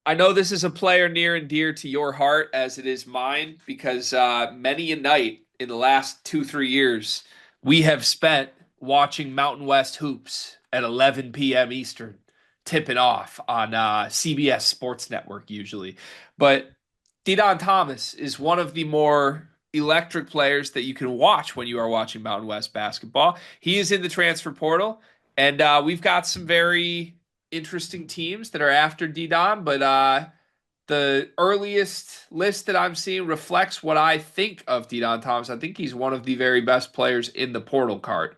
I know this is a player near and dear to your heart as it is mine because many a night in the last 2, 3 years we have spent watching Mountain West hoops at 11 p.m. Eastern, tipping off on CBS Sports Network usually. But Dedan Thomas is one of the more electric players that you can watch when you are watching Mountain West basketball. He is in the transfer portal, and we've got some very interesting teams that are after D-Don, but the earliest list that I'm seeing reflects what I think of Dedan Thomas. I think he's one of the very best players in the portal card.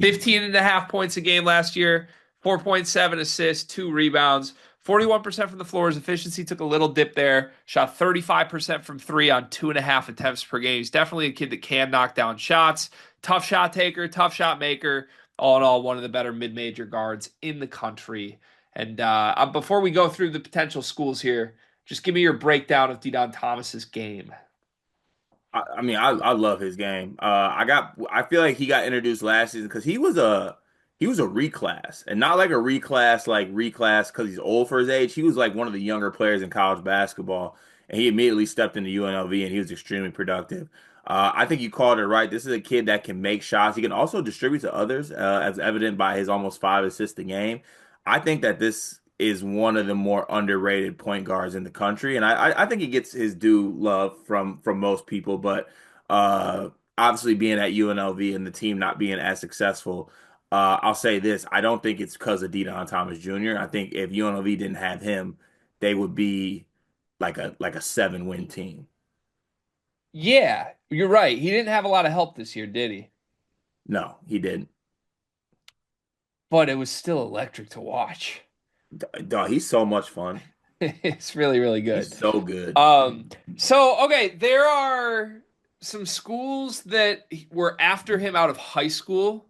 15 and a half points a game last year, 4.7 assists, 2 rebounds, 41% from the floor. His efficiency took a little dip there. Shot 35% from three on 2.5 attempts per game. He's definitely a kid that can knock down shots. Tough shot taker, tough shot maker. All in all, one of the better mid-major guards in the country. And before we go through the potential schools here, just give me your breakdown of Dedan Thomas's game. I love his game. I feel like he got introduced last season because he was a reclass, and not like a reclass because he's old for his age. He was like one of the younger players in college basketball, and he immediately stepped into UNLV, and he was extremely productive. I think you called it right. This is a kid that can make shots. He can also distribute to others, as evident by his almost 5 assists a game. I think that this is one of the more underrated point guards in the country, and I think he gets his due love from most people. But obviously, being at UNLV and the team not being as successful, I'll say this: I don't think it's because of Dedan Thomas Jr. I think if UNLV didn't have him, they would be like a 7-win team. Yeah, you're right. He didn't have a lot of help this year, did he? No, he didn't. But it was still electric to watch. Dog, he's so much fun. It's really, really He's good. so good. Um, so okay, there are some schools that were after him out of high school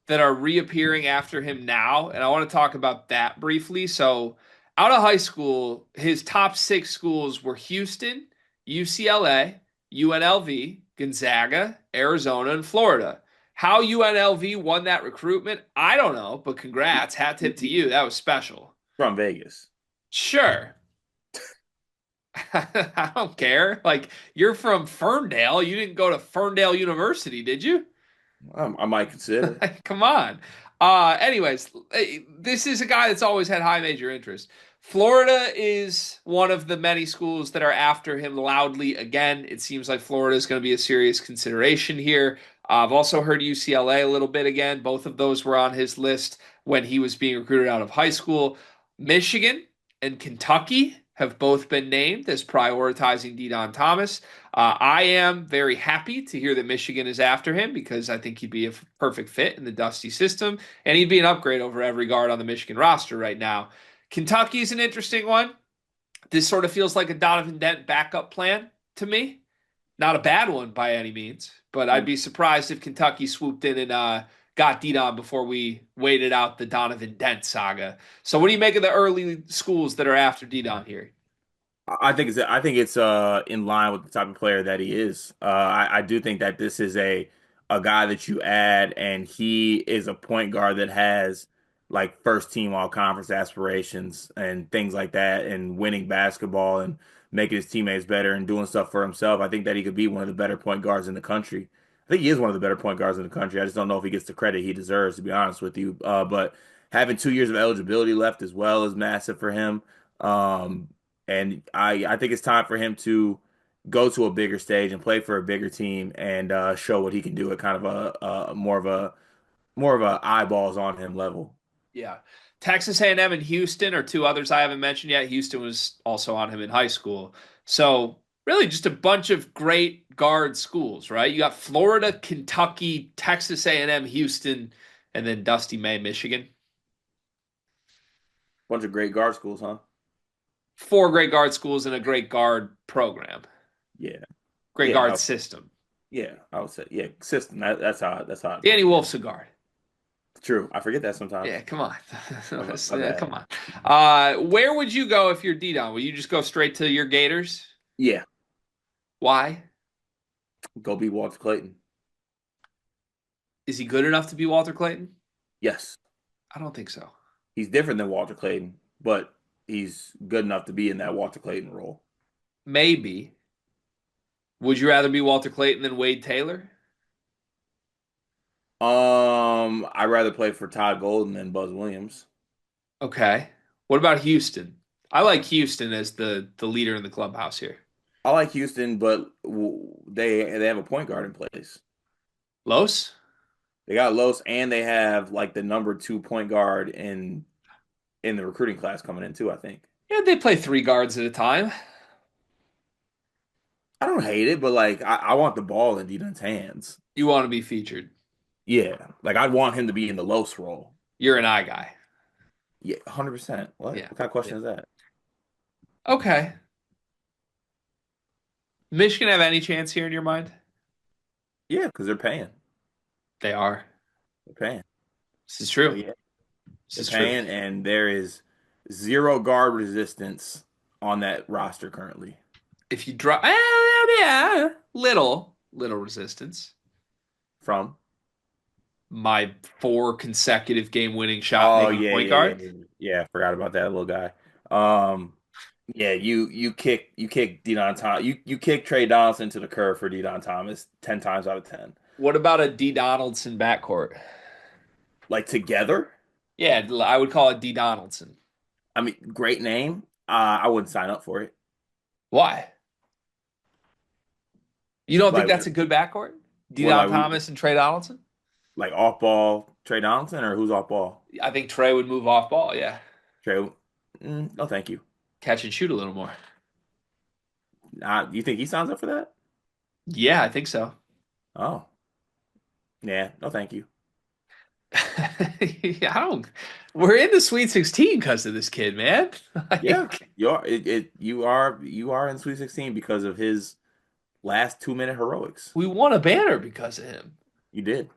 that are reappearing after him now, and I want to talk about that briefly. So, out of high school, his top six schools were Houston, UCLA, UNLV, Gonzaga, Arizona, and Florida. How UNLV won that recruitment, I don't know, but congrats, hat tip to you. That was special. From Vegas. Sure. I don't care. Like, you're from Ferndale. You didn't go to Ferndale University, did you? I might consider. Come on. Anyways, this is a guy that's always had high major interest. Florida is one of the many schools that are after him loudly. Again, it seems like Florida is going to be a serious consideration here. I've also heard UCLA a little bit again. Both of those were on his list when he was being recruited out of high school. Michigan and Kentucky have both been named as prioritizing Dedan Thomas. I am very happy to hear that Michigan is after him because I think he'd be a perfect fit in the Dusty system, and he'd be an upgrade over every guard on the Michigan roster right now. Kentucky's an interesting one. This sort of feels like a Donovan Dent backup plan to me. Not a bad one by any means, but I'd be surprised if Kentucky swooped in and got Dedan before we waited out the Donovan Dent saga. So, what do you make of the early schools that are after Dedan here? I think it's in line with the type of player that he is. I do think that this is a guy that you add, and he is a point guard that has like first team all conference aspirations and things like that, and winning basketball and making his teammates better and doing stuff for himself. I think that he could be one of the better point guards in the country. I think he is one of the better point guards in the country. I just don't know if he gets the credit he deserves, to be honest with you. But having 2 years of eligibility left as well is massive for him. Um, and I think it's time for him to go to a bigger stage and play for a bigger team and show what he can do at kind of a more of a eyeballs on him level. Yeah. Texas A&M and M and Houston are two others I haven't mentioned yet. Houston was also on him in high school. So, really just a bunch of great guard schools, right? You got Florida, Kentucky, Texas A&M, Houston, and then Dusty May, Michigan. Bunch of great guard schools, huh? Four great guard schools and a great guard program. Yeah, Great yeah, guard system. I would say yeah. System. That's how I put Danny it. Yeah, Wolf's a guard. true. I forget that sometimes. Yeah, come on. My bad. Come on. Where would you go if you're D-Don? Will you just go straight to your Gators? Yeah, Why? go beat Walter Clayton. Is he good enough to be Walter Clayton? Yes, I don't think so. he's different than Walter Clayton, but he's good enough to be in that Walter Clayton role. Maybe. Would you rather be Walter Clayton than Wade Taylor? I'd rather play for Todd Golden than Buzz Williams. Okay. What about Houston? I like Houston as the leader in the clubhouse here. I like Houston, but they have a point guard in place. Los? They got Los, and they have like the number two point guard in the recruiting class coming in too, I think. Yeah, they play three guards at a time. I don't hate it, but like I want the ball in Dedan's hands. You want to be featured. Yeah, like I'd want him to be in the Los role. You're an eye guy. Yeah, 100%. What? Yeah. What kind of Yeah. question is that? Okay. Michigan have any chance here in your mind? Yeah, because they're paying. They are. They're paying. This is So true. yeah, This they're is true. paying, and there is zero guard resistance on that roster currently. If you drop, yeah, little resistance. From My four consecutive game-winning shot oh making yeah, point yeah, yeah, guard. yeah, yeah. I forgot about that little guy. Um, yeah, you kick Dedan Thomas. You kick Trey Donaldson to the curb for Dedan Thomas 10 times out of 10. What about a D Donaldson backcourt? Like together. Yeah, I would call it D Donaldson. I mean, great name. I wouldn't sign up for it. Why? You don't think Like that's a good backcourt? what? Dedan Thomas and Trey Donaldson? Like off ball Trey Donaldson or who's off ball? I think Trey would move off ball. Yeah, Trey. No, thank you. catch and shoot a little more. You think he signs up for that? Yeah, I think so. Oh, yeah. No, thank you. I don't. We're in the Sweet 16 because of this kid, man. Yeah, Like, you are in Sweet 16 because of his last 2 minute heroics. we won a banner because of him. You did.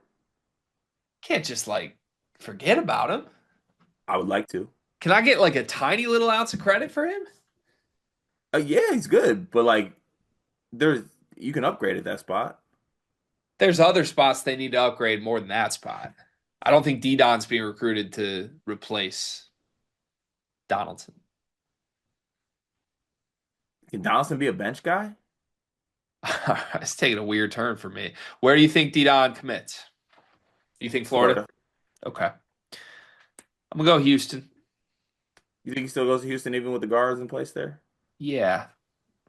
Can't just like forget about him. I would like to. Can I get like a tiny little ounce of credit for him? Yeah, he's good, but like there's you can upgrade at that spot. There's other spots they need to upgrade more than that spot. I don't think D Don's being recruited to replace Donaldson. Can Donaldson be a bench guy? It's taking a weird turn for me. Where do you think D Don commits? You think Florida? Florida. Okay. I'm gonna go Houston. You think he still goes to Houston even with the guards in place there? Yeah.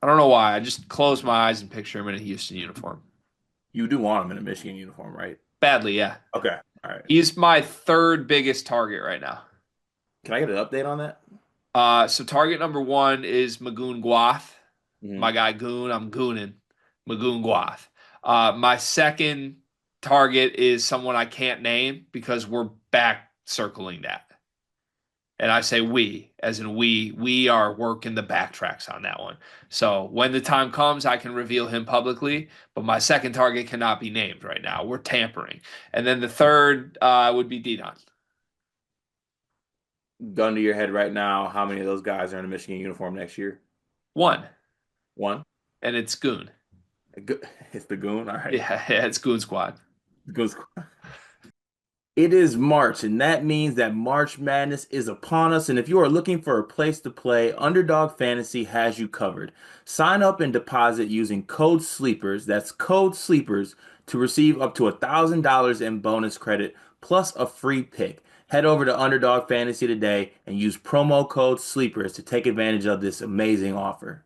I don't know why. I just close my eyes and picture him in a Houston uniform. You do want him in a Michigan uniform, right? Badly, yeah. Okay. All right. He's my third biggest target right now. Can I get an update on that? So target number one is Magoon Guath. Hmm. My guy Goon, I'm gooning. Magoon Guath. My second target is someone I can't name because we're back circling that. And I say we, as in we are working the backtracks on that one. So when the time comes, I can reveal him publicly, but my second target cannot be named right now. We're tampering. And then the third would be Didon. Gun to your head right now, how many of those guys are in a Michigan uniform next year? One, One. and it's Goon. It's the goon. All right. Yeah, it's Goon Squad. Goon. It is March, and that means that March Madness is upon us. And if you are looking for a place to play, Underdog Fantasy has you covered. Sign up and deposit using code SLEEPERS, that's code SLEEPERS, to receive up to $1,000 in bonus credit plus a free pick. Head over to Underdog Fantasy today and use promo code SLEEPERS to take advantage of this amazing offer.